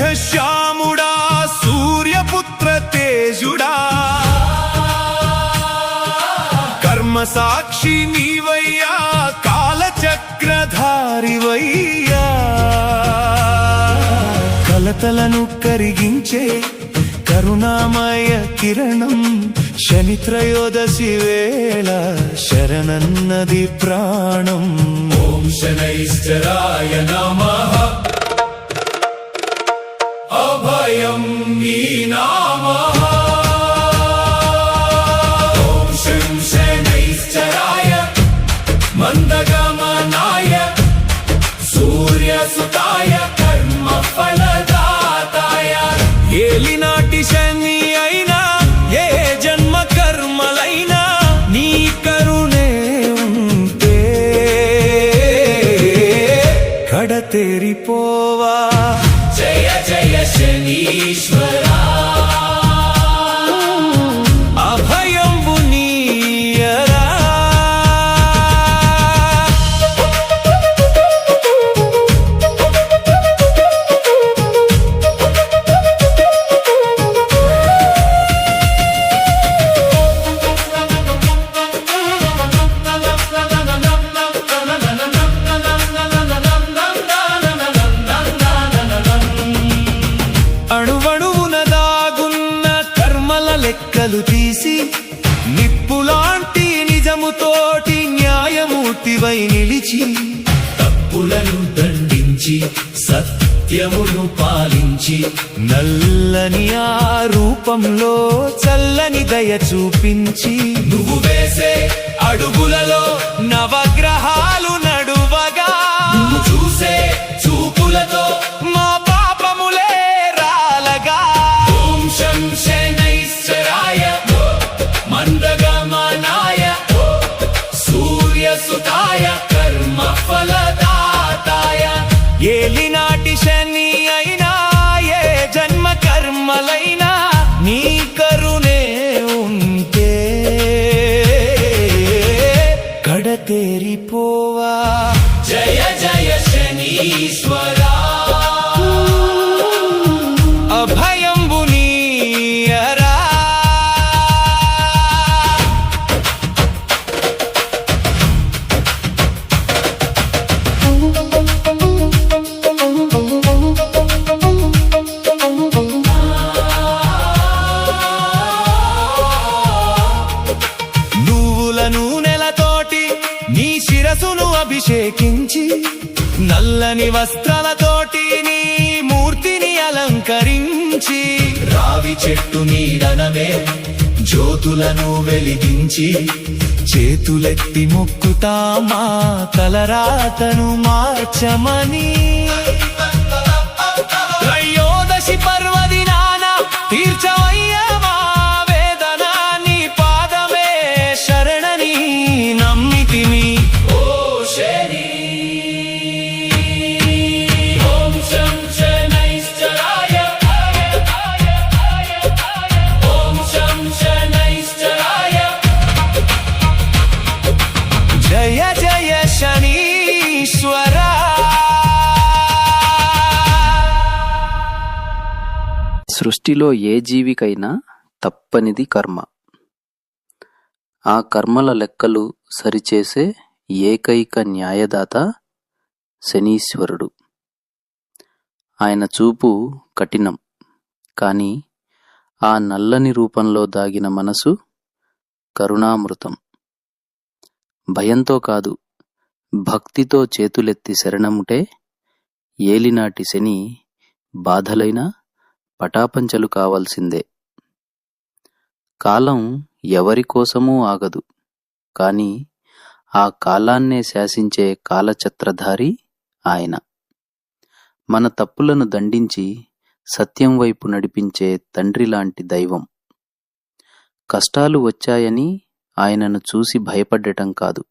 మేఘశ్యాముడా సూర్యపుత్ర తేజుడా కర్మ సాక్షి నీవయ్యా కాలచక్రధారివయ్యా కలతలను కరిగించే కరుణామయ కిరణం శనిత్రయోదశి వేళ శరణన్నది ప్రాణం. ఓం శనైశ్చరాయ నమః అభయం నీ నామః. ఓం శం శనైశ్చరాయ మందగమనాయ సూర్యసుతాయ కర్మ ఫలదాతాయ. ఏలినాటి శని అయినా ఏ జన్మ కర్మలైనా నీ కరుణే ఉంటే కడతేరిపోవా. జయ జయ శనీశ్వరా అభయంబు నీయరా. అణువణువున దాగున్న కర్మల లెక్కలు తీసి నిప్పులాంటి నిజముతోటి న్యాయమూర్తివై నిలిచి తప్పులను దండించి సత్యమును పాలించి నల్లని ఆ రూపంలో చల్లని దయ చూపించి నువ్వు వేసే అడుగులలో నవగ్రహాలు నడువగా నువ్వు చూసే చూపులతో మా పాపములే రాలగా. ఓం శం శనైశ్చరాయ మందగమనాయ సూర్యసుతాయ కర్మ ఫలదాతాయ. ఏలినాటి శని అయినా ఏ జన్మ కర్మలైనా నీ కరుణే ఉంటే కడతేరిపోవా. జయ జయ శనీశ్వరా అభయంబు నీయరా. నువ్వుల నూనెలతోటి నీ శిరసును అభిషేకించి నల్లని వస్త్రాలతోటి నీ మూర్తిని అలంకరించి రావి చెట్టు నీడనమే జ్యోతులను వెలిగించి చేతులెత్తి మొక్కుతామా తలరాతను మార్చమని. త్రయోదశి పర్వదినాన తీర్చవయ్యా మా వేదన నీ పాదమే శరణని నమ్మితిమి. ఓ శని ఓం శం శనైశ్చరాయ ఓం శం శనైశ్చరాయ. జయ జయ శనీశ్వరా. సృష్టిలో ఏ జీవికైనా తప్పనిది కర్మ. ఆ కర్మల లెక్కలు సరిచేసే ఏకైక న్యాయదాత శనీశ్వరుడు. ఆయన చూపు కఠినం, కాని ఆ నల్లని రూపంలో దాగిన మనసు కరుణామృతం. భయంతో కాదు, భక్తితో చేతులెత్తి శరణముటే ఏలినాటి శని బాధలైనా పటాపంచలు కావాల్సిందే. కాలం ఎవరికోసమూ ఆగదు, కాని ఆ కాలాన్నే శాసించే కాలచక్రధారి ఆయన. మన తప్పులను దండించి సత్యం వైపు నడిపించే తండ్రిలాంటి దైవం. కష్టాలు వచ్చాయని ఆయనను చూసి భయపడటం కాదు,